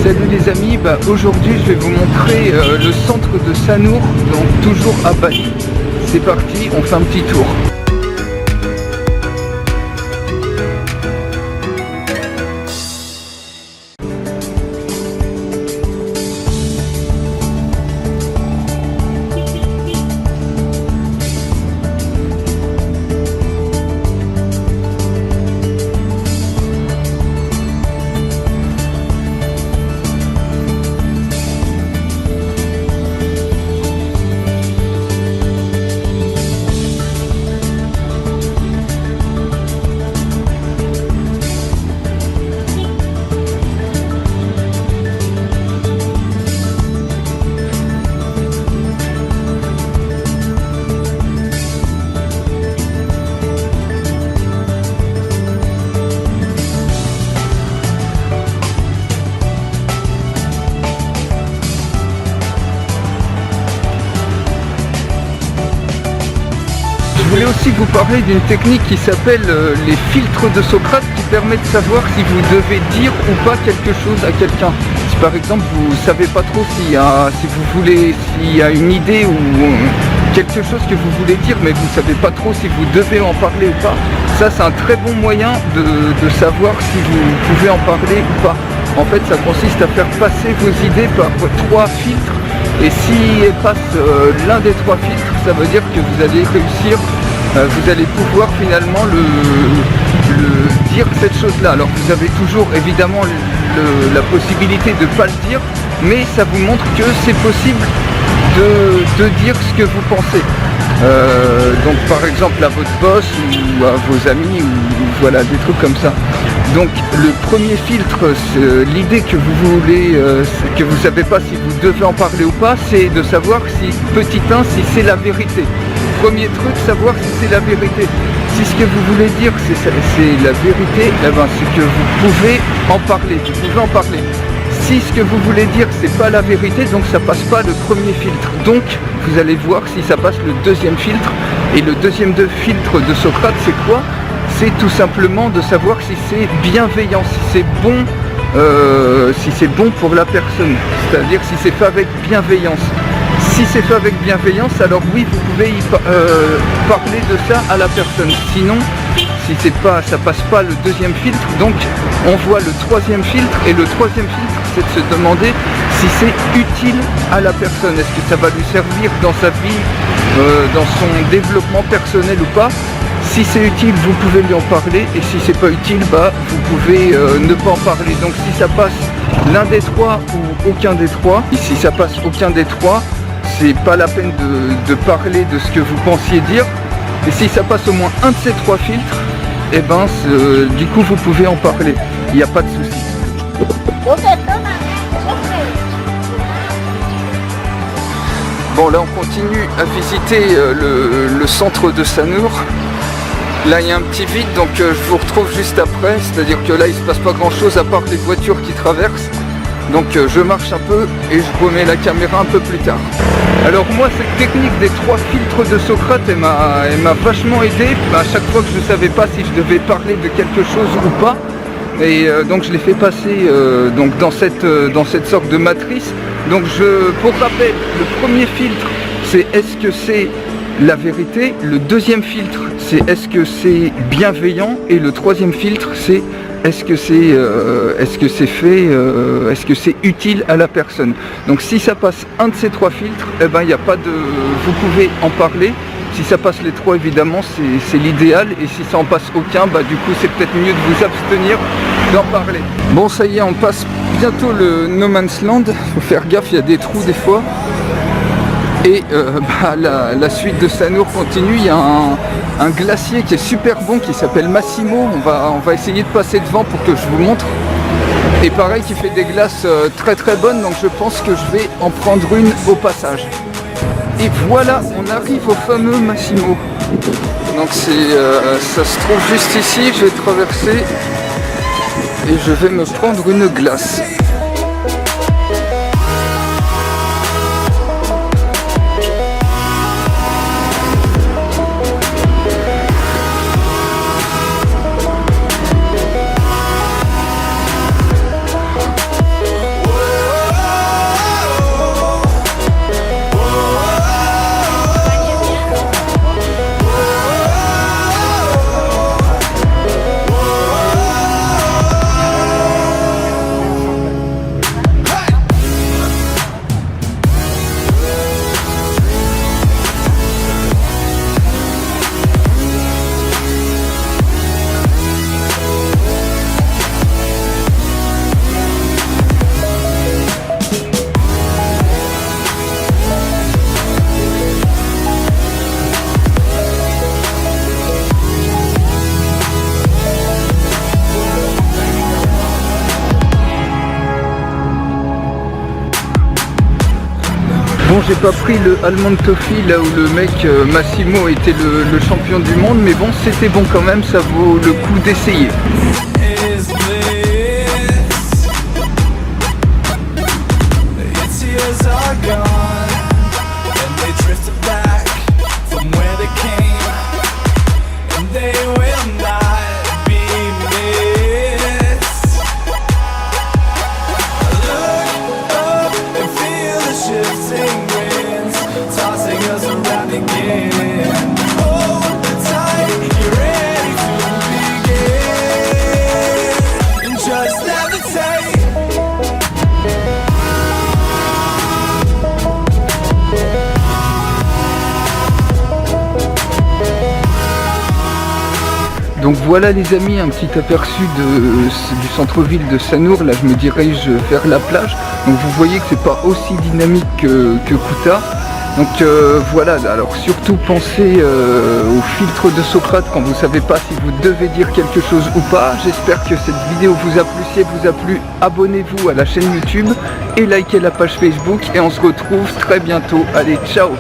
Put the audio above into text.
Salut les amis, aujourd'hui je vais vous montrer le centre de Sanur, donc toujours à Bali. C'est parti, on fait un petit tour. Je voulais aussi vous parler d'une technique qui s'appelle les filtres de Socrate, qui permet de savoir si vous devez dire ou pas quelque chose à quelqu'un. Si par exemple vous savez pas trop s'il y a une idée ou quelque chose que vous voulez dire mais vous savez pas trop si vous devez en parler ou pas, ça c'est un très bon moyen de savoir si vous pouvez en parler ou pas. En fait ça consiste à faire passer vos idées par 3 filtres. Et si elles passent l'un des 3 filtres, ça veut dire que vous allez réussir, vous allez pouvoir finalement dire cette chose-là. Alors vous avez toujours évidemment la possibilité de ne pas le dire, mais ça vous montre que c'est possible de dire ce que vous pensez. Donc par exemple à votre boss ou à vos amis ou voilà des trucs comme ça. Donc le premier filtre, l'idée que vous voulez, que vous savez pas si vous devez en parler ou pas, c'est de savoir si petit 1 si c'est la vérité. Premier truc, savoir si c'est la vérité. Si ce que vous voulez dire c'est la vérité, eh ben, c'est que vous pouvez en parler, vous pouvez en parler. Si ce que vous voulez dire c'est pas la vérité, donc ça passe pas le premier filtre. Donc vous allez voir si ça passe le deuxième filtre. Et le deuxième filtre de Socrate c'est quoi? C'est tout simplement de savoir si c'est bienveillant, si c'est bon pour la personne. C'est-à-dire si c'est fait avec bienveillance. Si c'est fait avec bienveillance, alors oui, vous pouvez parler de ça à la personne. Sinon, si ça passe pas le deuxième filtre, donc on voit le troisième filtre. Et le troisième filtre, c'est de se demander si c'est utile à la personne. Est-ce que ça va lui servir dans sa vie, dans son développement personnel ou pas? Si c'est utile, vous pouvez lui en parler, et si c'est pas utile, vous pouvez ne pas en parler. Donc si ça passe l'un des 3 ou aucun des 3, et si ça passe aucun des 3, c'est pas la peine de parler de ce que vous pensiez dire. Et si ça passe au moins un de ces 3 filtres, et du coup vous pouvez en parler. Il n'y a pas de souci. Bon là on continue à visiter le centre de Sanur. Là il y a un petit vide, donc je vous retrouve juste après, c'est-à-dire que là il se passe pas grand chose à part les voitures qui traversent. Donc je marche un peu et je remets la caméra un peu plus tard. Alors moi cette technique des 3 filtres de Socrate, elle m'a vachement aidé à chaque fois que je ne savais pas si je devais parler de quelque chose ou pas. Et donc je l'ai fait passer donc dans cette sorte de matrice. Donc pour rappel, le premier filtre c'est est-ce que c'est la vérité, le deuxième filtre c'est est-ce que c'est bienveillant, et le troisième filtre c'est est-ce que c'est utile à la personne. Donc si ça passe un de ces 3 filtres, eh ben il n'y a pas de, vous pouvez en parler. Si ça passe les 3 évidemment c'est l'idéal, et si ça en passe aucun, du coup c'est peut-être mieux de vous abstenir d'en parler. Bon ça y est, on passe bientôt le No Man's Land, faut faire gaffe, il y a des trous des fois. Et la suite de Sanur continue. Il y a un glacier qui est super bon qui s'appelle Massimo. On va essayer de passer devant pour que je vous montre. Et pareil, qui fait des glaces très très bonnes, donc je pense que je vais en prendre une au passage. Et voilà, on arrive au fameux Massimo. Donc ça se trouve juste ici, je vais traverser et je vais me prendre une glace. Bon, j'ai pas pris le Almond Toffee là où le mec Massimo était le champion du monde, mais bon, c'était bon quand même, ça vaut le coup d'essayer. Donc voilà les amis, un petit aperçu du centre-ville de Sannour. Là je me dirige vers la plage. Donc vous voyez que c'est pas aussi dynamique que Kuta. Donc voilà, alors surtout pensez au filtre de Socrate quand vous savez pas si vous devez dire quelque chose ou pas. J'espère que cette vidéo vous a plu. Si elle vous a plu, abonnez-vous à la chaîne YouTube et likez la page Facebook. Et on se retrouve très bientôt. Allez, ciao!